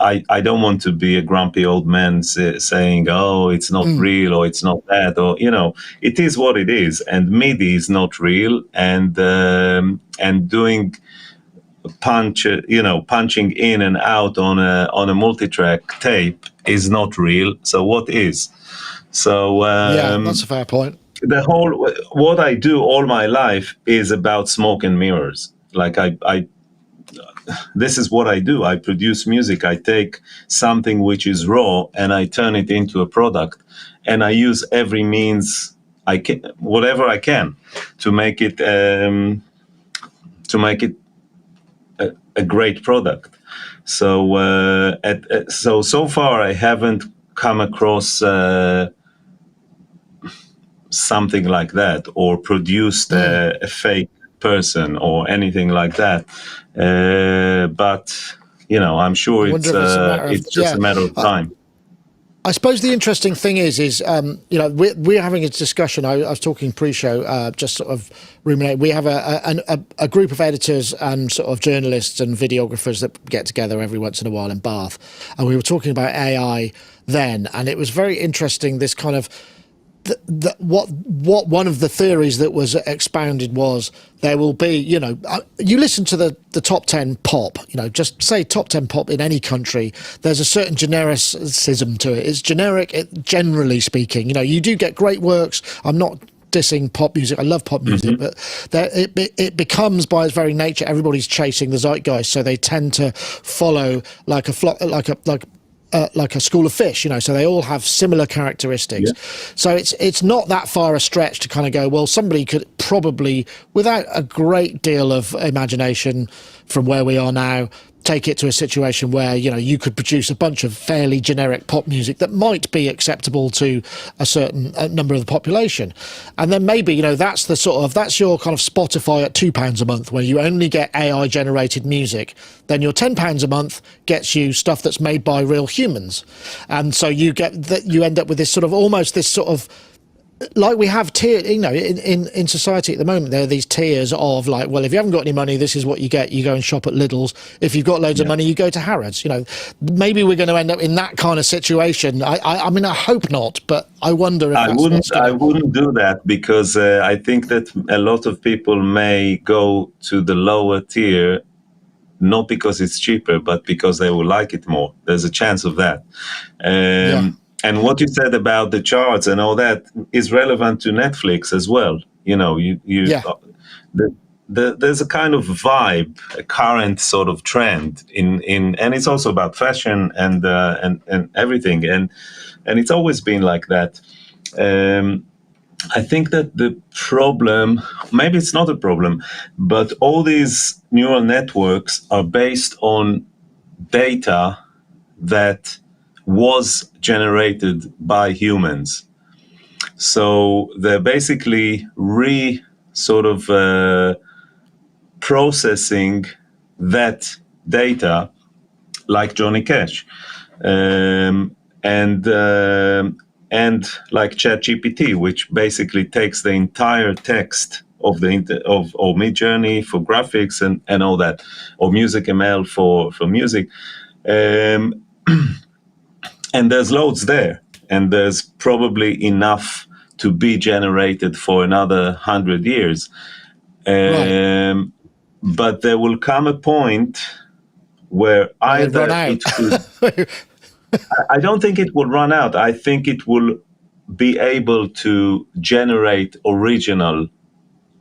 I don't want to be a grumpy old man saying, oh, it's not real, or it's not that, or, you know, it is what it is. And MIDI is not real. And doing punching in and out on a multi-track tape is not real. So what is? So yeah, that's a fair point. What I do all my life is about smoke and mirrors. Like this is what I do. I produce music. I take something which is raw and I turn it into a product, and I use every means I can, whatever I can, to make it a great product. So so far I haven't come across something like that, or produced a fake person or anything like that. But you know, I'm sure it's just a matter of time. I suppose the interesting thing is we're having a discussion. I was talking pre-show, just sort of ruminate. We have a group of editors and sort of journalists and videographers that get together every once in a while in Bath, and we were talking about AI then, and it was very interesting. This kind of what one of the theories that was expounded was there will be, you listen to the top 10 pop, just say top 10 pop in any country, there's a certain genericism to it. It's generic, generally speaking. You do get great works. I'm not dissing pop music. I love pop music, but it becomes, by its very nature, everybody's chasing the zeitgeist, so they tend to follow like a flock, like a school of fish, so they all have similar characteristics. Yeah. So it's not that far a stretch to kind of go, well, somebody could probably, without a great deal of imagination from where we are now, take it to a situation where, you could produce a bunch of fairly generic pop music that might be acceptable to a certain number of the population. And then maybe, that's your kind of Spotify at £2 a month, where you only get AI generated music. Then your £10 a month gets you stuff that's made by real humans. And so you end up with this sort of, almost this sort of, like we have tier, in society at the moment, there are these tiers of like, well, if you haven't got any money, this is what you get. You go and shop at Lidl's. If you've got loads of money, you go to Harrods. Maybe we're going to end up in that kind of situation. I mean, I hope not, but I wonder if I wouldn't do that, because I think that a lot of people may go to the lower tier, not because it's cheaper, but because they will like it more. There's a chance of that. And what you said about the charts and all that is relevant to Netflix as well. There's a kind of vibe, a current sort of trend and it's also about fashion and everything, and it's always been like that. I think that the problem, maybe it's not a problem, but all these neural networks are based on data that was generated by humans. So they're basically processing that data like Johnny Cash, and like ChatGPT, which basically takes the entire text of Midjourney for graphics and all that, or Music ML for music. And there's loads there, and there's probably enough to be generated for another 100 years. But there will come a point where either it could... I don't think it will run out. I think it will be able to generate original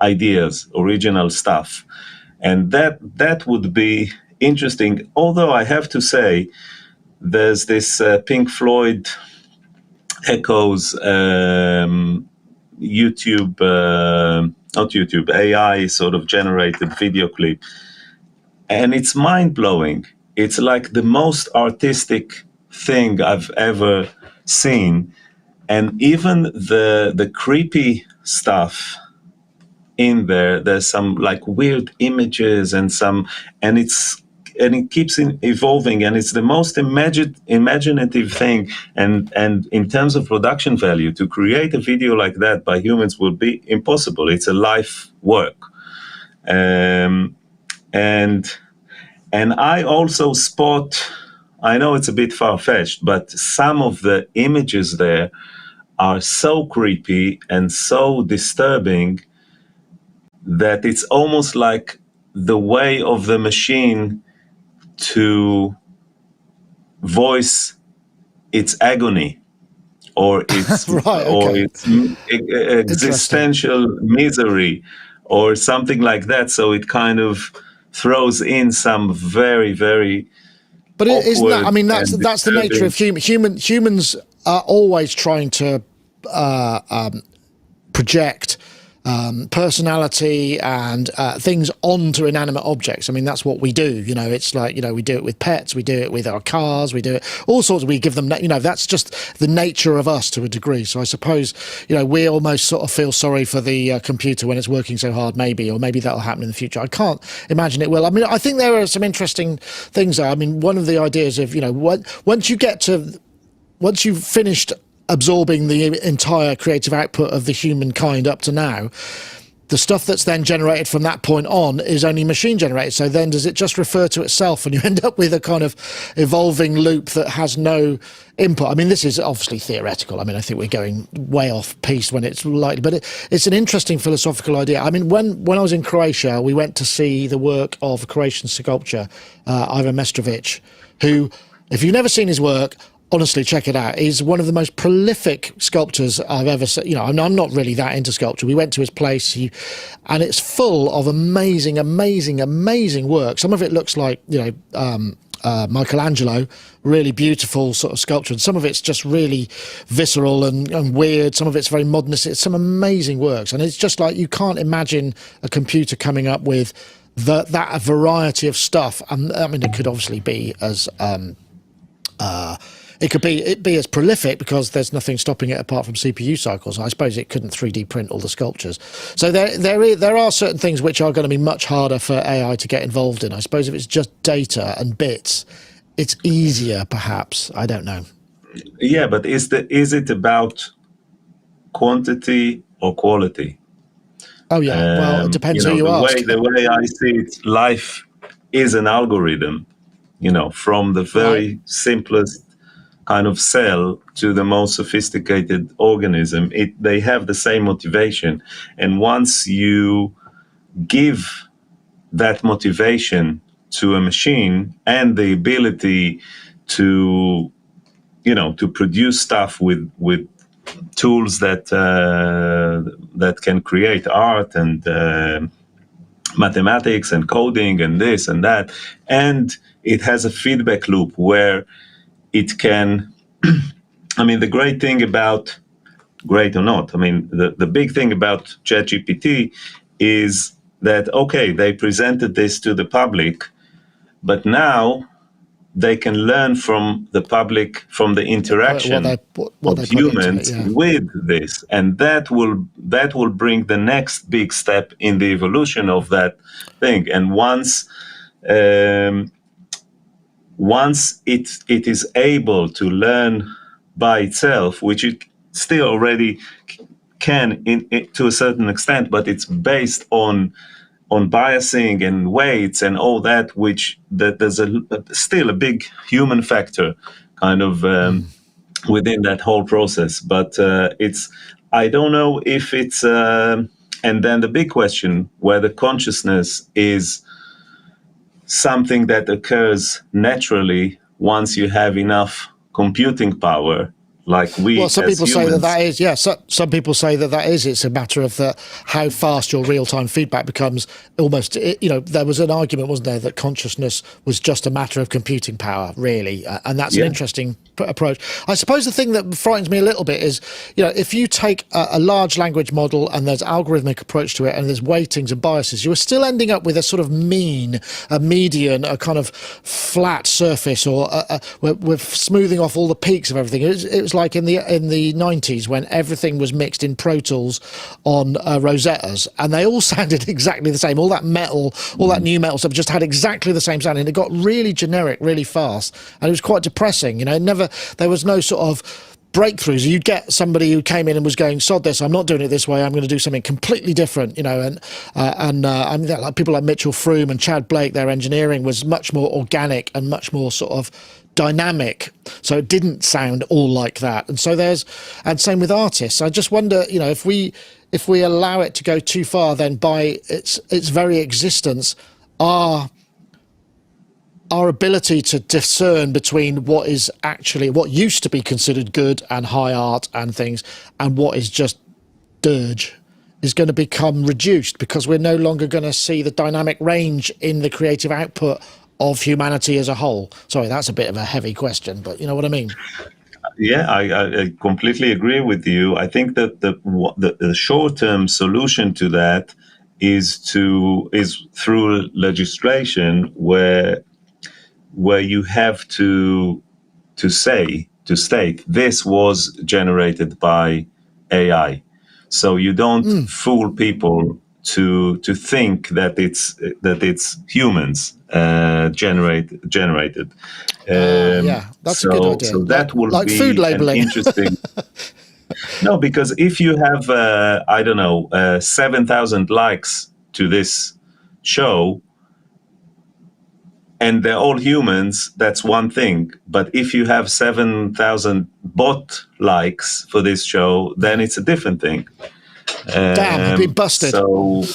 ideas, original stuff. And that would be interesting. Although I have to say, there's this Pink Floyd Echoes AI sort of generated video clip. And it's mind-blowing. It's like the most artistic thing I've ever seen. And even the creepy stuff in there's some like weird images and it keeps evolving, and it's the most imaginative thing. And in terms of production value, to create a video like that by humans would be impossible. It's a life work. And I also spot, I know it's a bit far-fetched, but some of the images there are so creepy and so disturbing that it's almost like the way of the machine to voice its agony or its or its existential misery or something like that. So it kind of throws in some very, very. But isn't that? I mean, that's the nature of humans are always trying to project personality and things onto inanimate objects. I mean, that's what we do. It's like, we do it with pets, we do it with our cars, we do it all sorts. We give them, that's just the nature of us to a degree. So I suppose, we almost sort of feel sorry for the computer when it's working so hard, maybe that'll happen in the future. I can't imagine it will. I mean, I think there are some interesting things there. I mean, one of the ideas of, once you get to once you've finished absorbing the entire creative output of the humankind up to now, the stuff that's then generated from that point on is only machine generated. So then does it just refer to itself and you end up with a kind of evolving loop that has no input? I mean, this is obviously theoretical. I mean, I think we're going way off piece when it's likely, but it's an interesting philosophical idea. I mean, when I was in Croatia, we went to see the work of a Croatian sculptor, Ivan Mestrovic, who, if you've never seen his work, honestly, check it out. He's one of the most prolific sculptors I've ever seen. You know, I'm not really that into sculpture. We went to his place, and it's full of amazing, amazing, amazing work. Some of it looks like, you know, Michelangelo, really beautiful sort of sculpture, and some of it's just really visceral and weird. Some of it's very modernist. It's some amazing works, and it's just like you can't imagine a computer coming up with that variety of stuff. And I mean, it could obviously be as it could be as prolific because there's nothing stopping it apart from CPU cycles. I suppose it couldn't 3D print all the sculptures. So there are certain things which are going to be much harder for AI to get involved in. I suppose if it's just data and bits, it's easier, perhaps. I don't know. Yeah, but is it about quantity or quality? Oh yeah, well, it depends who you ask. The way I see it, life is an algorithm. You know, from the very simplest kind of cell to the most sophisticated organism, they have the same motivation. And once you give that motivation to a machine and the ability to, you know, to produce stuff with tools that can create art and mathematics and coding and this and that, and it has a feedback loop where it can, I mean, the great thing about, great or not, I mean, the big thing about ChatGPT is that, okay, they presented this to the public, but now they can learn from the public, from the interaction of humans with this. And that will bring the next big step in the evolution of that thing. And once it is able to learn by itself, which it still already can to a certain extent, but it's based on biasing and weights and all that, which there's still a big human factor kind of within that whole process. But I don't know if it's, and then the big question, whether consciousness is something that occurs naturally once you have enough computing power, like we. Well, some people say that is, yeah. Some people say that is. It's a matter of how fast your real-time feedback becomes. Almost, you know, there was an argument, wasn't there, that consciousness was just a matter of computing power, really, and that's an interesting approach. I suppose the thing that frightens me a little bit is, you know, if you take a large language model and there's algorithmic approach to it and there's weightings and biases, you are still ending up with a sort of mean, a median, a kind of flat surface, or we're smoothing off all the peaks of everything. It was like in the 90s when everything was mixed in Pro Tools on Rosettas, and they all sounded exactly the same. All that metal, all that new metal stuff just had exactly the same sound, and it got really generic really fast, and it was quite depressing. You know, there was no sort of breakthroughs. You'd get somebody who came in and was going, sod this, I'm not doing it this way, I'm going to do something completely different, you know, and I mean, like people like Mitchell Froome and Chad Blake, their engineering was much more organic and much more sort of dynamic, so it didn't sound all like that. And so and same with artists. I just wonder, you know, if we allow it to go too far, then by its very existence, our ability to discern between what used to be considered good and high art and things, and what is just dirge, is going to become reduced, because we're no longer going to see the dynamic range in the creative output of humanity as a whole. Sorry, that's a bit of a heavy question, but you know what I mean. Yeah, I completely agree with you. I think that the short-term solution to that is through legislation where you have to state this was generated by AI, so you don't fool people to think that it's humans generated. Yeah, that's a good idea. So that will like be food an labeling. interesting. No, because if you have I don't know 7,000 likes to this show, and they're all humans, that's one thing. But if you have 7,000 bot likes for this show, then it's a different thing. Damn, I've been busted. So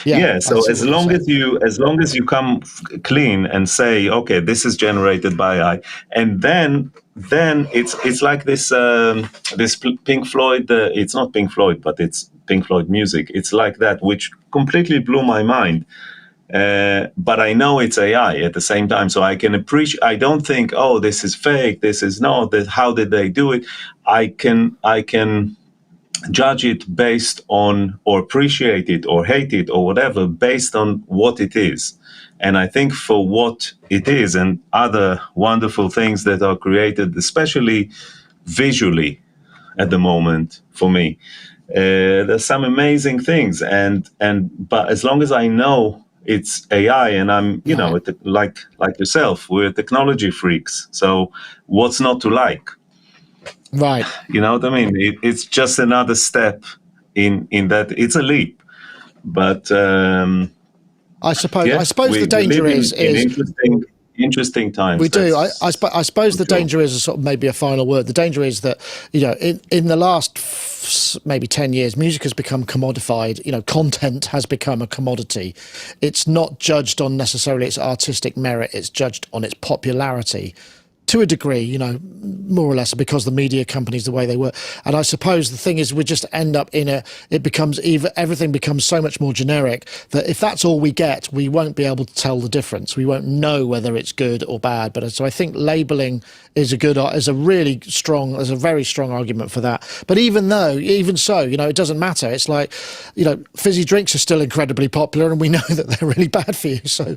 yeah. so as long as you come clean and say, okay, this is generated by AI, and then it's like this Pink Floyd. It's not Pink Floyd, but it's Pink Floyd music. It's like that, which completely blew my mind. But I know it's AI at the same time, so I can appreciate. I don't think, oh, this is fake. This is not. How did they do it? I can judge it based on, or appreciate it, or hate it, or whatever, based on what it is. And I think for what it is, and other wonderful things that are created, especially visually, at the moment for me, there's some amazing things. But as long as I know it's AI, and I'm, like yourself, we're technology freaks. So what's not to like? Right. You know what I mean? It's just another step in that. It's a leap, but I suppose the danger is interesting times. We do. I suppose the danger is sort of maybe a final word. The danger is that, in the last maybe 10 years, music has become commodified. Content has become a commodity. It's not judged on necessarily its artistic merit. It's judged on its popularity. To a degree, more or less, because the media companies, the way they work. And I suppose the thing is, we just end up everything becomes so much more generic that if that's all we get, we won't be able to tell the difference. We won't know whether it's good or bad. But so I think labeling is a very strong argument for that. But even so, it doesn't matter. It's like, fizzy drinks are still incredibly popular, and we know that they're really bad for you. So,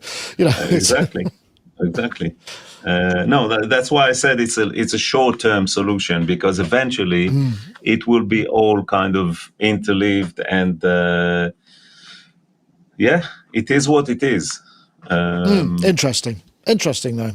Exactly. No, that's why I said it's a short-term solution, because eventually it will be all kind of interleaved, and it is what it is. Interesting though.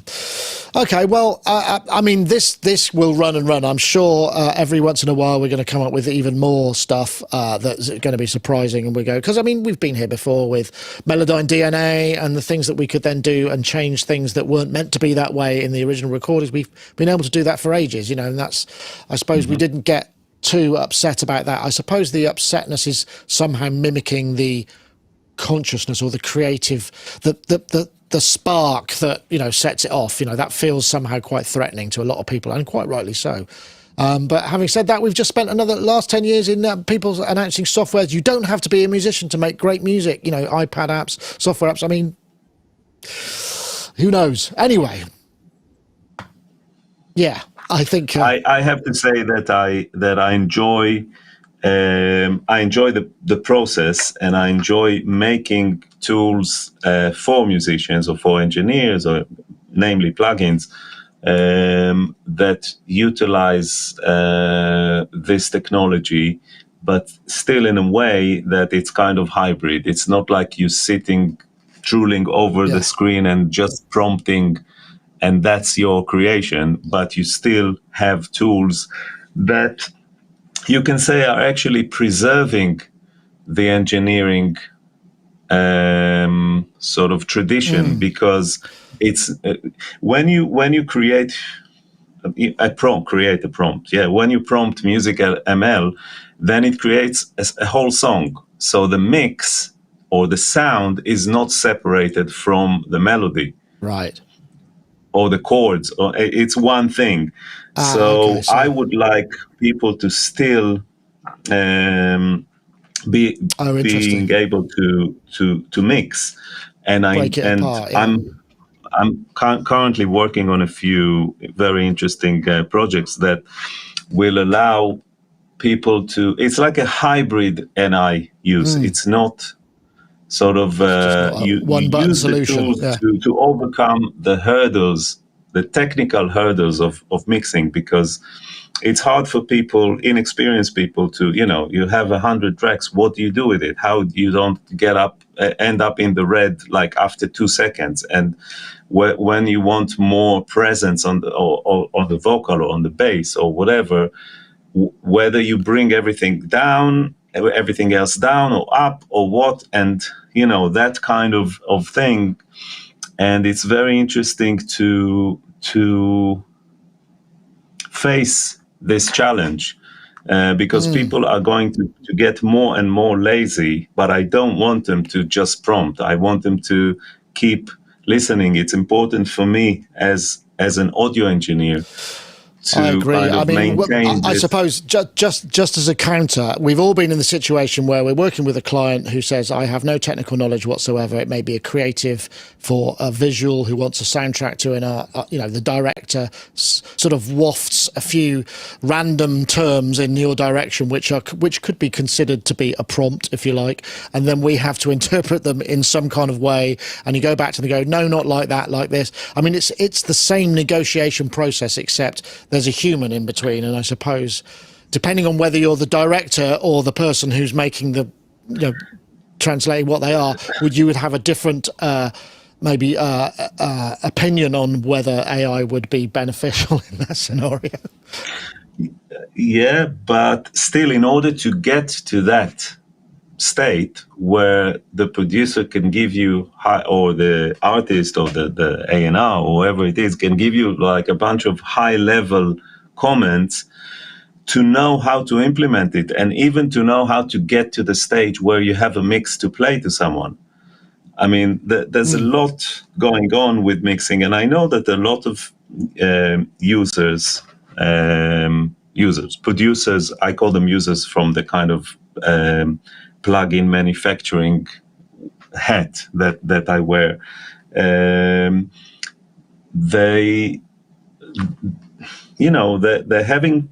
Okay, well, I mean, this will run and run. I'm sure every once in a while we're going to come up with even more stuff that's going to be surprising, and we go, because I mean, we've been here before with Melodyne DNA and the things that we could then do and change things that weren't meant to be that way in the original recordings. We've been able to do that for ages, and that's, I suppose, we didn't get too upset about that. I suppose the upsetness is somehow mimicking the consciousness or the creative, the spark that sets it off. That feels somehow quite threatening to a lot of people, and quite rightly so. But having said that, we've just spent another last 10 years in people announcing softwares. You don't have to be a musician to make great music. iPad apps, software apps. I mean, who knows? Anyway, yeah, I think I have to say that I enjoy. I enjoy the process, and I enjoy making tools for musicians or for engineers, or namely plugins, that utilize this technology, but still in a way that it's kind of hybrid. It's not like you sitting, drooling over the screen and just prompting, and that's your creation, but you still have tools that you can say are actually preserving the engineering sort of tradition, because it's when you create a prompt. Yeah, when you prompt music ML, then it creates a whole song. So the mix or the sound is not separated from the melody, right, or the chords, or it's one thing. So I would like people to still being able to mix, and apart, I'm currently working on a few very interesting projects that will allow people to. It's like a hybrid NI use. It's not sort of you use solution. the tools to overcome the hurdles, the technical hurdles of mixing, because it's hard for people, inexperienced people, to, you have 100 tracks. What do you do with it? How you don't end up in the red like after 2 seconds? And when you want more presence on the vocal or on the bass or whatever, whether you bring everything else down or up or what, and that kind of thing. And it's very interesting to face this challenge, because people are going to get more and more lazy, but I don't want them to just prompt. I want them to keep listening. It's important for me as an audio engineer to I agree. kind of maintain I this. suppose just as a counter, we've all been in the situation where we're working with a client who says, I have no technical knowledge whatsoever. It may be a creative for a visual who wants a soundtrack to the director sort of wafts a few random terms in your direction, which could be considered to be a prompt, if you like. And then we have to interpret them in some kind of way. And you go back to them and go, no, not like that, like this. I mean, it's the same negotiation process, except there's a human in between. And I suppose, depending on whether you're the director or the person who's making the, translating what they are, you would have a different opinion on whether AI would be beneficial in that scenario. Yeah, but still, in order to get to that state where the producer can give you or the artist or the A&R or whoever it is can give you like a bunch of high level comments, to know how to implement it, and even to know how to get to the stage where you have a mix to play to someone. I mean, there's a lot going on with mixing, and I know that a lot of producers, I call them users from the kind of plug-in manufacturing hat that I wear. They're having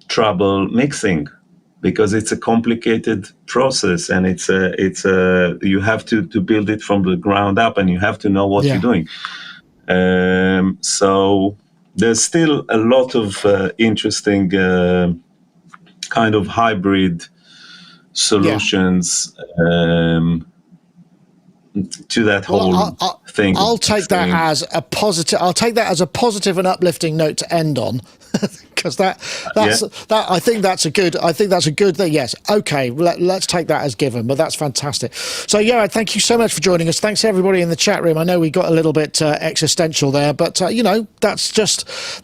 trouble mixing because it's a complicated process, and it's you have to build it from the ground up, and you have to know what you're doing. So there's still a lot of interesting kind of hybrid solutions to that whole thing. I'll take that as a positive. I'll take that as a positive and uplifting note to end on, because I think that's a good thing. Yes, okay, let's take that as given. But that's fantastic. So Yoad, thank you so much for joining us. Thanks to everybody in the chat room. I know we got a little bit existential there, but that's just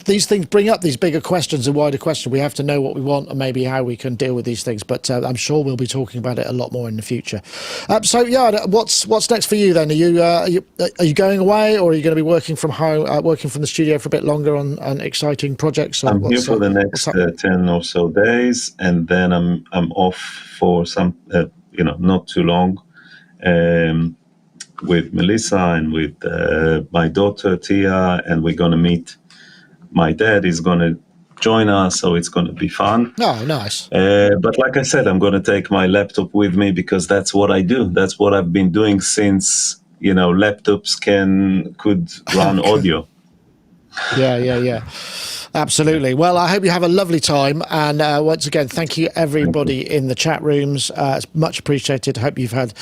these things bring up these bigger questions and wider questions. We have to know what we want and maybe how we can deal with these things. But I'm sure we'll be talking about it a lot more in the future. So Yoad, what's next for you then? Are you going away, or are you going to be working from home, working from the studio for a bit longer on exciting projects? I'm here for the next 10 or so days, and then I'm off for some, not too long, with Melissa and with my daughter Tia, and we're going to meet. My dad is going to join us, so it's going to be fun. Oh, nice. But like I said, I'm going to take my laptop with me, because that's what I do. That's what I've been doing since, laptops could run audio. Yeah. Absolutely. Well, I hope you have a lovely time. And once again, thank you, everybody in the chat rooms. It's much appreciated. I hope you've had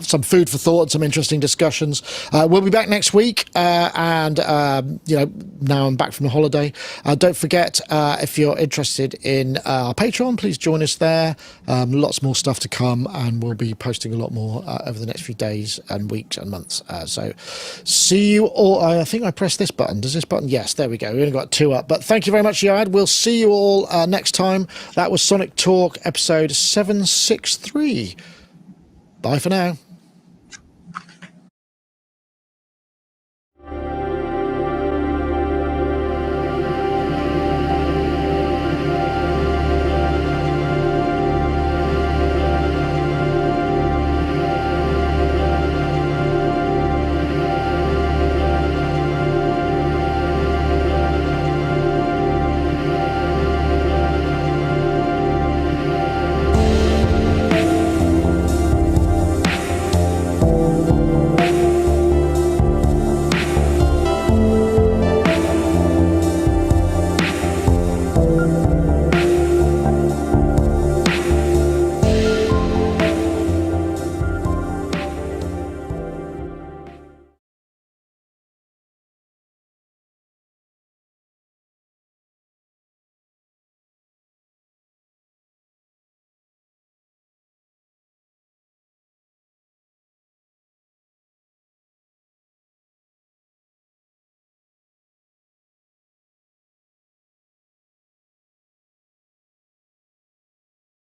some food for thought and some interesting discussions. We'll be back next week. And now I'm back from the holiday. Don't forget, if you're interested in our Patreon, please join us there. Lots more stuff to come, and we'll be posting a lot more over the next few days and weeks and months. So see you all. I think I pressed this button. Does this button? Yes, there we go. We only got 2 up. But thank you very much, Yoad. We'll see you all next time. That was Sonic Talk, episode 763. Bye for now.